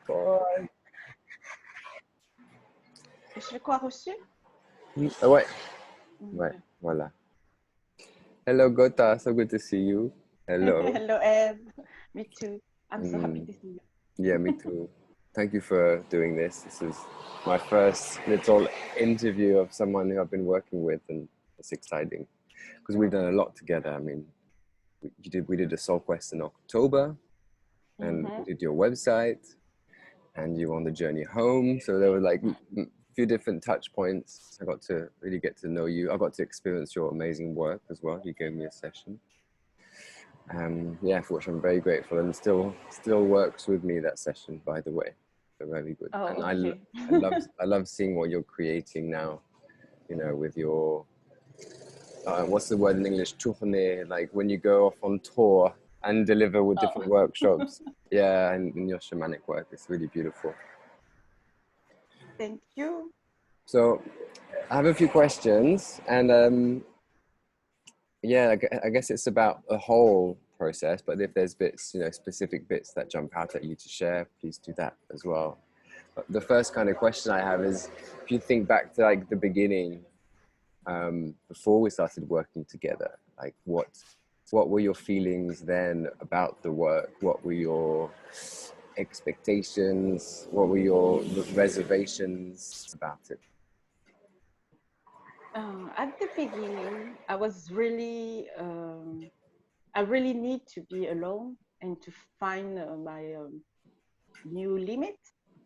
Bye. Je fais quoi reçu? Ah ouais, ouais, Okay. voilà. Hello, Gota. So good to see you. Hello. Hello, Ed. Me too. I'm so happy Mm, to see you. yeah, me too. Thank you for doing this. This is my first little interview of someone who I've been working with, and it's exciting because we've done a lot together. I mean, we did a Soul Quest in October, and we did your website, and you were on the journey home. So there were like a few different touch points. I got to really get to know you. I got to experience your amazing work as well. You gave me a session. Yeah, for which I'm very grateful, and still works with me, that session, by the way. So very good. Oh, And okay. I love seeing what you're creating now, you know, with your what's the word in English, tournée, like when you go off on tour and deliver with Oh, different workshops. Yeah, and in your shamanic work, it's really beautiful. thank you. So I have a few questions, and yeah, I guess it's about the whole process, but if there's bits, you know, specific bits that jump out at you to share, please do that as well. But the first kind of question I have is, if you think back to like the beginning, before we started working together, like what were your feelings then about the work? What were your expectations? What were your reservations about it? At the beginning, I really need to be alone and to find my new limit.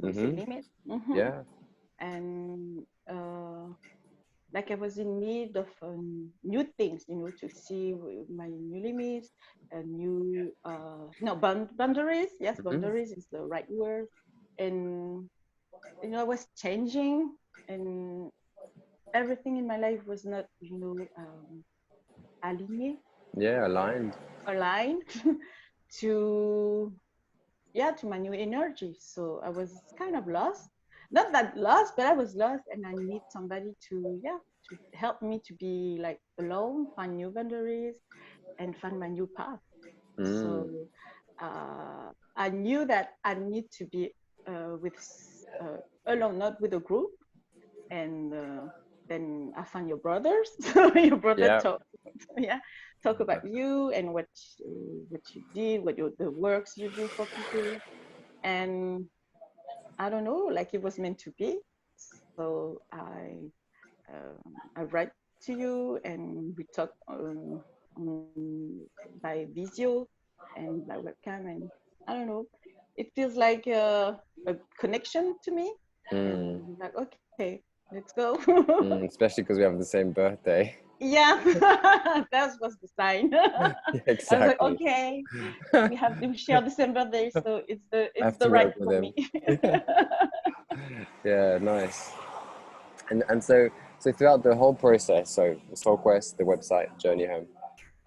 We say Mm-hmm. limit. Yeah. And like I was in need of new things, you know, to see my new limits, new no boundaries. Yes, Mm-hmm. boundaries is the right word. And you know, I was changing, and everything in my life was not, you know, aligné, Yeah, aligned. aligned to yeah, to my new energy. So I was kind of lost. Not that lost, but I was lost, and I need somebody to yeah, to help me to be like alone, find new boundaries, and find my new path. Mm. So I knew that I need to be with alone, not with a group. And then I found your brothers. So your brother Yeah. talk, yeah, talk about you and what you did, the works you do for people. And I don't know, like it was meant to be. So I write to you, and we talk by video and by webcam, and I don't know, it feels like a connection to me, Mm. and like okay, let's go. Mm. Especially because we have the same birthday. Yeah, that was the sign. I was like, Exactly. okay, we share the same birthday, so I it's have the to right work with for him. me. Yeah, nice. And so throughout the whole process, so the Soul Quest, the website, Journey Home,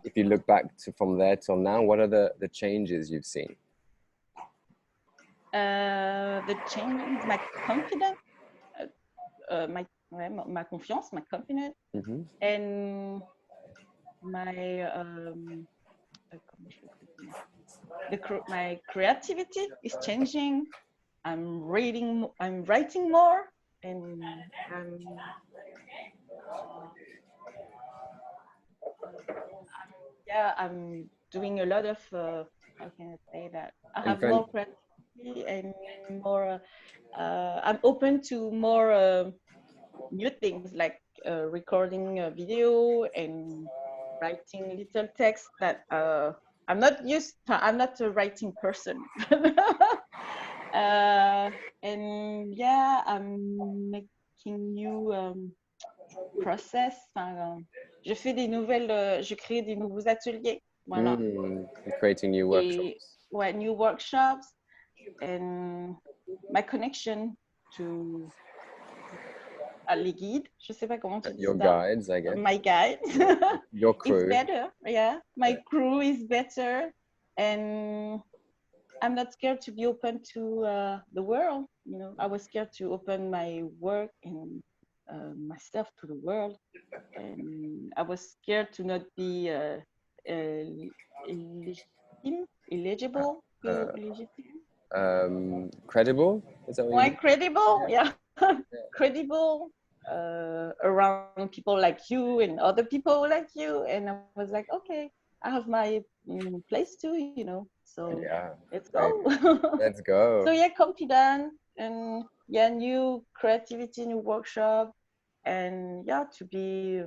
if you look back to from there till now, what are the changes you've seen? The change, my confidence, my confiance, my confidence, Mm-hmm. and my my creativity is changing. I'm writing more, and yeah, I'm doing a lot of how can I say that? I And have friend, more creativity and more. I'm open to more new things like recording a video and writing little text that I'm not a writing person. And yeah, I'm making new process. Enfin, je crée des nouveaux ateliers. Voilà. creating new Et workshops. ouais, new workshops, and my connection to les guides. Je sais pas comment tu dis Your ça. guides, I guess. My guide. Your It's crew. better. Yeah. My Yeah. crew is better. And I'm not scared to be open to the world. You know, I was scared to open my work and myself to the world, and I was scared to not be uh, illegitimate, illegible, Uh, illegitimate. credible. Is that what you More mean? credible, yeah. Yeah. Credible around people like you and other people like you. And I was like, okay, I have my place too, so Yeah, let's great. go. Let's So go. yeah, confident and yeah, new creativity, new workshop, and yeah, to be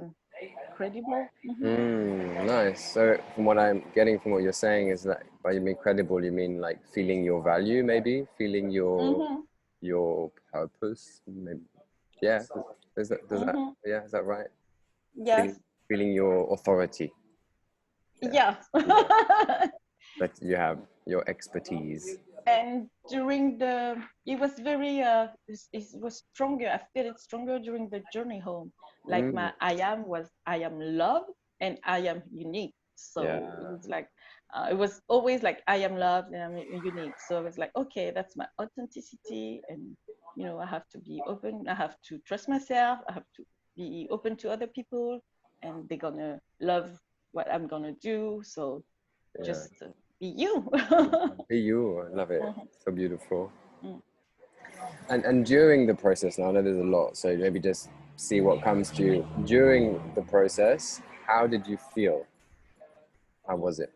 credible. Nice. So, from what I'm getting from what you're saying is that by you mean credible, you mean like feeling your value, maybe feeling Mm-hmm. your purpose. Maybe. Yeah. Does that? Mm-hmm. Yeah. Is that right? Yes. Feeling your authority. Yeah. Yeah. Yeah. That you have your expertise. And during it was very it was stronger. I feel it stronger during the journey home. Like Mm, my I am loved and I am unique. So it yeah. was like it was always like I am loved and I'm unique. So I was like, okay, that's my authenticity, and I have to be open. I have to trust myself. I have to be open to other people, and they're gonna love what I'm gonna do. So Yeah. just be you. Be you. I love it. Mhm. So beautiful. Mm. And during the process, now I know there's a lot, so maybe just see what comes to you during the process. How did you feel? How was it?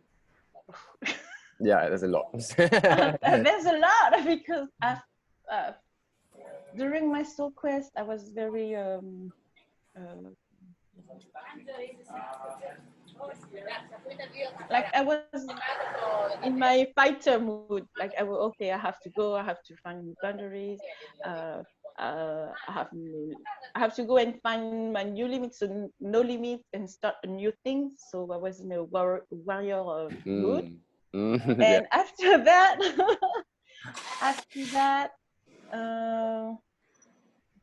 Yeah, there's a lot. There's a lot because uh, during my soul quest, I was very uh, like I was in my fighter mood. Like I will, okay, I have to go. I have to find new boundaries. Uh, I have to go and find my new limits, so no limits, and start a new thing. So I was in a warrior mood. Yeah, And after that, after that, uh,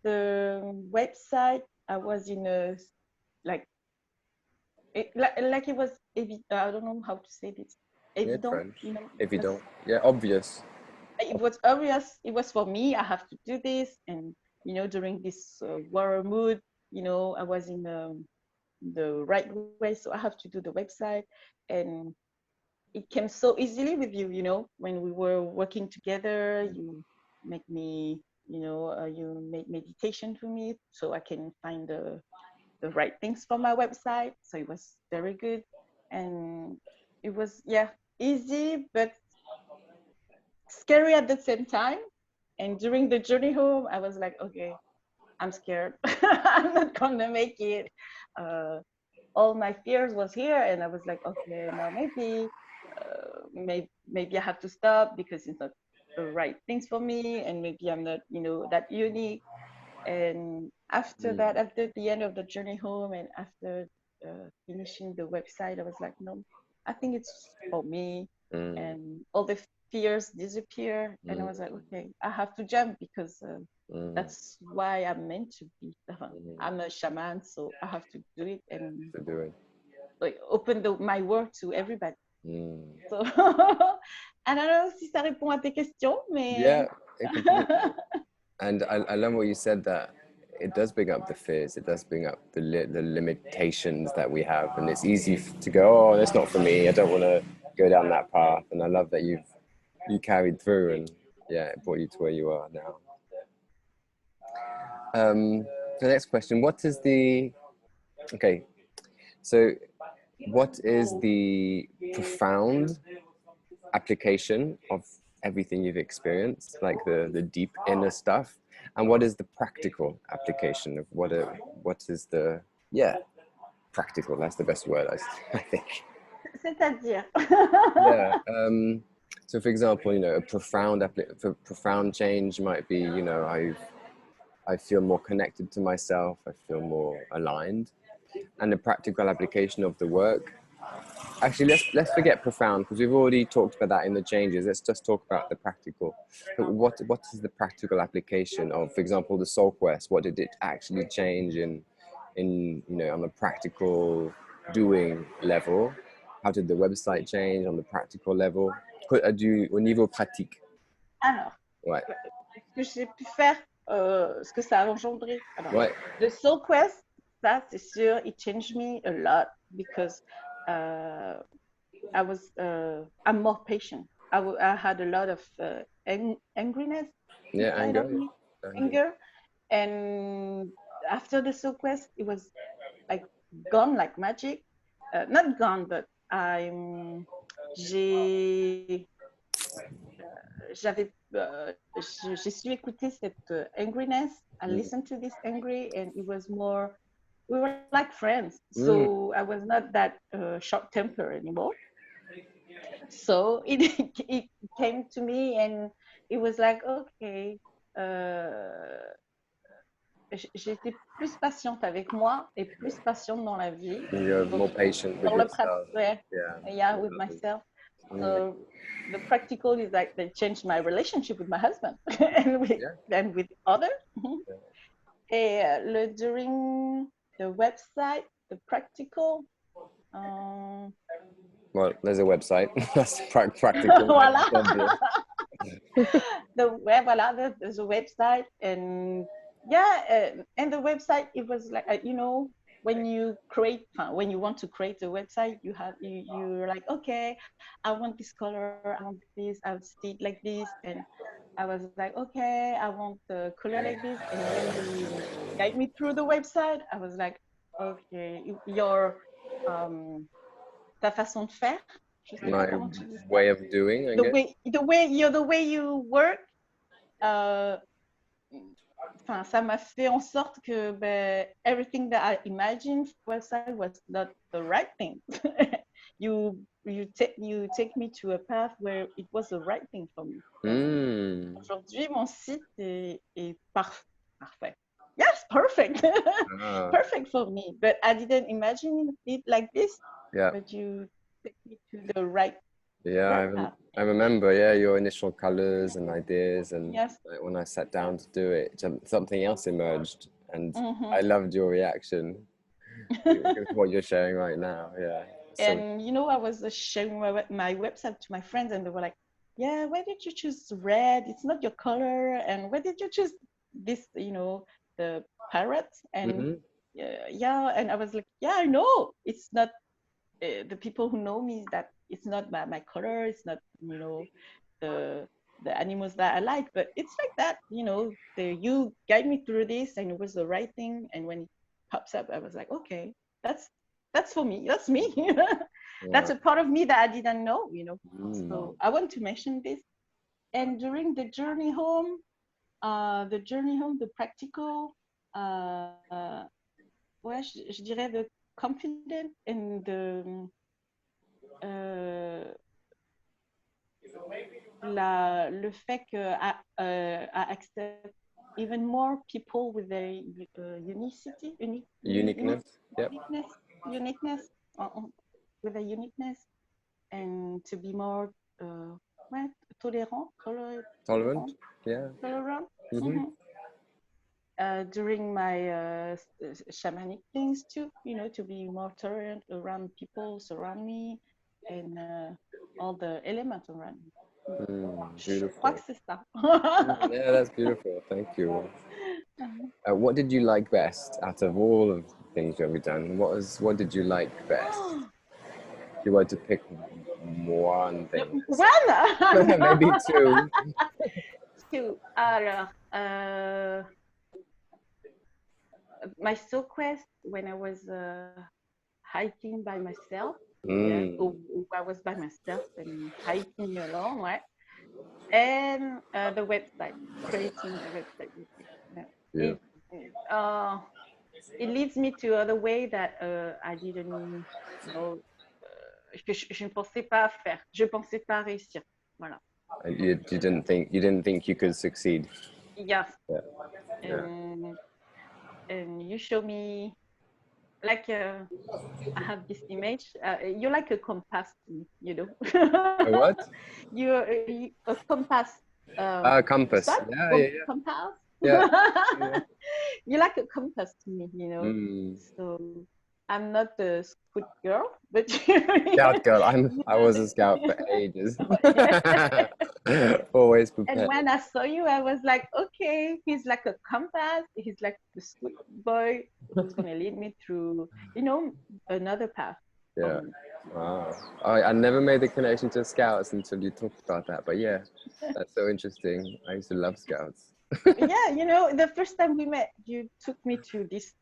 the website, I was in a like like it was I don't know how to say this. yeah, Évident, French. If you don't, was yeah, obvious. it was obvious. It was for me. I have to do this, and during this war mood, I was in the right way, so I have to do the website, and it came so easily with you. When we were working together, you make me, you make meditation for me, so I can find the right things for my website. So it was very good, and it was easy but scary at the same time. And during the journey home, I was like, okay, I'm scared. I'm not gonna make it. Uh, all my fears was here, and I was like, okay, now maybe I have to stop because it's not the right things for me, and maybe I'm not, that unique. And after Mm, that, after the end of the journey home, and after finishing the website, I was like, no, I think it's for me, mm, and all the fears disappear, and I was like, mm, okay, I have to jump because mm, that's why I'm meant to be. mm. I'm a shaman, so I have to do it and To do it. like open my world to everybody. Mm. So, I don't know si ça répond à tes questions, mais Yeah, it completely. And I love what you said that it does bring up the fears. It does bring up the limitations that we have, and it's easy to go, oh, that's not for me. I don't want to go down that path. And I love that you carried through, and yeah, it brought you to where you are now. The next question: What is the okay? So, what is the profound application of everything you've experienced, like the deep inner stuff, and what is the practical application of what is the practical? That's the best word, I think. c'est-à-dire. Yeah. So, for example, a profound change might be, I feel more connected to myself. I feel more aligned, and the practical application of the work. Actually, let's forget profound because we've already talked about that in the changes. Let's just talk about the practical. But what is the practical application of, for example, the soul quest? What did it actually change in on the practical doing level? How did the website change on the practical level? Au niveau pratique. Alors, Ouais. ce que j'ai pu faire, ce que ça a engendré. Alors, Ouais. the Soul Quest, ça c'est sûr, it changed me a lot because I'm more patient. I had a lot of angriness Yeah, inside of anger. me, Anger. anger. And after the soul quest, it was like gone like magic. Not gone, but j'ai j'ai su écouter cette angriness. I listened to this angry, and it was more. We were like friends, so I was not that short temper anymore. So it it came to me, and it was like, okay, j'étais plus patiente avec moi et plus patiente dans la vie. You're Donc, more patient with dans le yourself. ouais, Yeah. yeah, with myself. So the practical is like they changed my relationship with my husband and with others. Et during the website, the practical. Well, there's a website. That's practical. Voilà. Obvious. Voilà, there's a website, and yeah, and the website, it was like, when you want to create a website, you're like, okay, I want this color, I want this, I see it like this, and I was like, okay, I want the color like this, and when you guide me through the website, I was like, okay, your ta façon de faire, je sais pas My comment tu dis ça, way of doing, I guess. the way you work, enfin, ça m'a fait en sorte que everything that I imagined for website was not the right thing. you take me to a path where it was the right thing for me. Aujourd'hui, mon site est parfait. Yes, perfect. Perfect for me. But I didn't imagine it like this. Yeah. But you take me to the right. Yeah, path. I remember. Yeah, your initial colors and ideas, and yes. When I sat down to do it, something else emerged, and I loved your reaction. What you're sharing right now, yeah. And I was sharing my website to my friends, and they were like, "Yeah, why did you choose red? It's not your color. And why did you choose this? The parrot?" And yeah, and I was like, "Yeah, I know. It's not the people who know me, that it's not my color. It's not the animals that I like, but it's like that. You guide me through this, and it was the right thing. And when it pops up, I was like, okay, that's for me. That's me. That's a part of me that I didn't know. So I want to mention this. And during the journey home, the practical, ouais, je dirais the confident and the le fait que I accept even more people with their uniqueness, uniqueness, with a uniqueness, and to be more tolerant, yeah. tolerant. During my shamanic things too, to be more tolerant around people surround me, and all the elements around me. Beautiful. Je crois que c'est ça. Yeah, that's beautiful. Thank you. What did you like best out of all of the things you have done? What did you like best? If you were to pick one thing. One? Maybe two. Two. Alors, my soul quest, when I was hiking by myself, I was by myself and hiking alone, right? And the website, creating the website. It leads me to other way that I didn't know, que je ne pensais pas faire. Je pensais pas réussir. Voilà. You didn't think you could succeed. Yes. Yeah. And you show me, like I have this image. You're like a compass to me, A what? You're a compass. Compass. Sun? Yeah. Compass. Yeah. You're like a compass to me, So I'm not a scout girl, but scout girl. I was a scout for ages. Always prepared. And when I saw you, I was like, okay, he's like a compass. He's like the scout boy who's gonna lead me through, another path. Yeah. Wow. I never made the connection to Scouts until you talked about that. But yeah, that's so interesting. I used to love Scouts. Yeah, the first time we met, you took me to this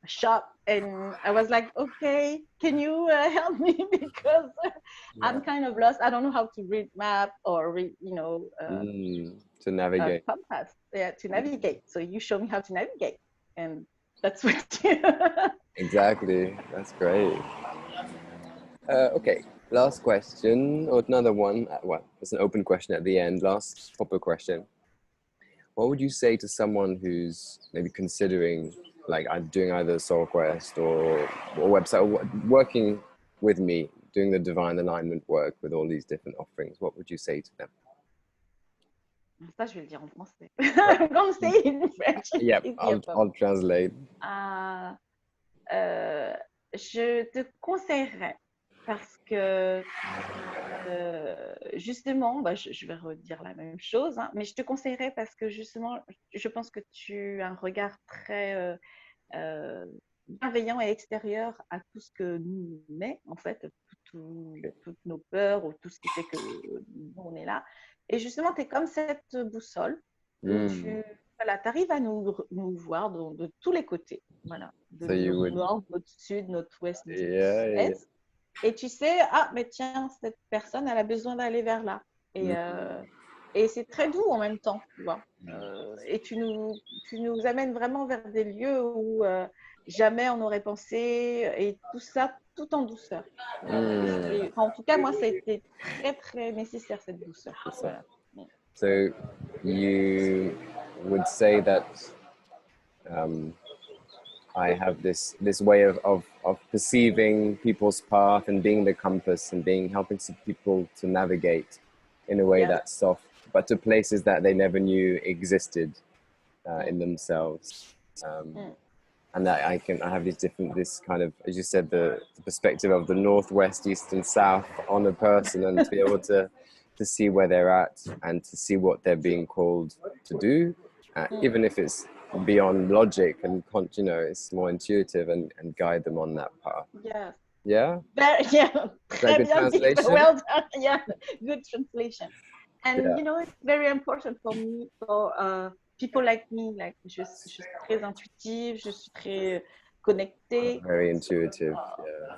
shop, and I was like, okay, can you help me? Because I'm kind of lost. I don't know how to read map or read, To navigate. compass, yeah, to navigate. So you show me how to navigate, and that's what you. Exactly. That's great. Okay. Last question, or another one. Well, it's an open question at the end. Last proper question. What would you say to someone who's maybe considering, like, I'm doing either Soul Quest or website, or working with me, doing the divine alignment work with all these different offerings? What would you say to them? Ça, je vais le dire en français. I'm gonna say it in French. It's Yeah, easier for I'll translate. me. Je te conseillerais parce que justement, bah, je vais redire la même chose, hein, mais je te conseillerais parce que justement, je pense que tu as un regard très bienveillant et extérieur à tout ce que nous met, en fait, toutes nos peurs ou tout ce qui fait que nous, on est là. Et justement, tu es comme cette boussole où tu voilà, arrives à nous voir de tous les côtés. Voilà, de So you notre would, nord, notre sud, notre ouest, notre yeah. est. Et tu sais, ah, mais tiens, cette personne, elle a besoin d'aller vers là. Et c'est très doux en même temps, tu vois. Et tu nous amènes vraiment vers des lieux où jamais on n'aurait pensé, et tout ça, tout en douceur. Enfin, en tout cas, moi, ça a été très, très nécessaire, cette douceur. Voilà. So you would say that I have this way of perceiving people's path and being the compass and helping people to navigate in a way that's soft, but to places that they never knew existed in themselves. And that I have this kind of, as you said, the perspective of the northwest, east, and south on a person, and to be able to see where they're at and to see what they're being called to do, even if it's beyond logic and it's more intuitive, and guide them on that path. Yes. Yeah. Yeah. Très good translation. Well done. Yeah. Good translation. And Yeah. it's very important for me, for people like me. Like, je suis très intuitive, je suis très connectée. Very intuitive.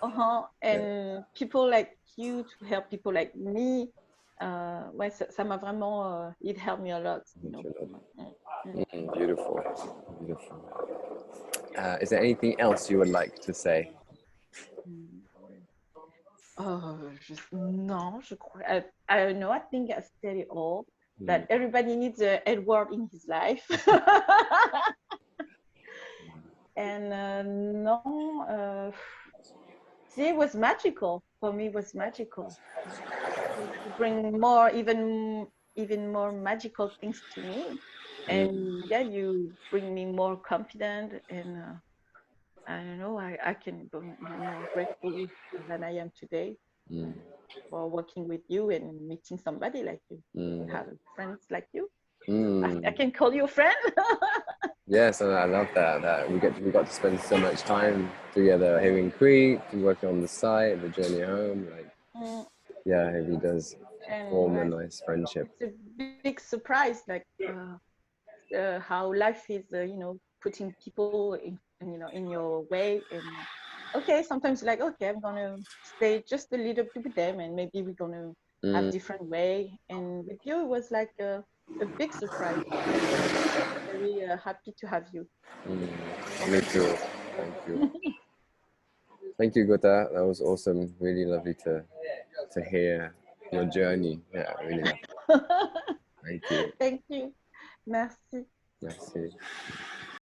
Yeah. And people like you to help people like me. Ouais, ça m'a vraiment, it helped me a lot. Beautiful, beautiful. Is there anything else you would like to say? Non, je crois. I don't know. I think I said it all. That everybody needs a Edward in his life. And no, see, it was magical for me. It was magical. To bring more, even more magical things to me. And yeah, you bring me more confident, and I don't know. I can be more grateful than I am today. For working with you and meeting somebody like you, have friends like you. I can call you a friend. Yes, and I love that we got to spend so much time together here in Crete, working on the site, the journey home. Like, yeah, it really does form a nice friendship. It's a big surprise, like how life is, putting people in your way. And okay, sometimes like, okay, I'm gonna stay just a little bit with them, and maybe we're gonna have different way. And with you, it was like a big surprise. Very happy to have you. Me too. Thank you. Thank you, Gota. That was awesome. Really lovely to hear your journey. Yeah, really lovely. Thank you. Thank you. Merci. Merci.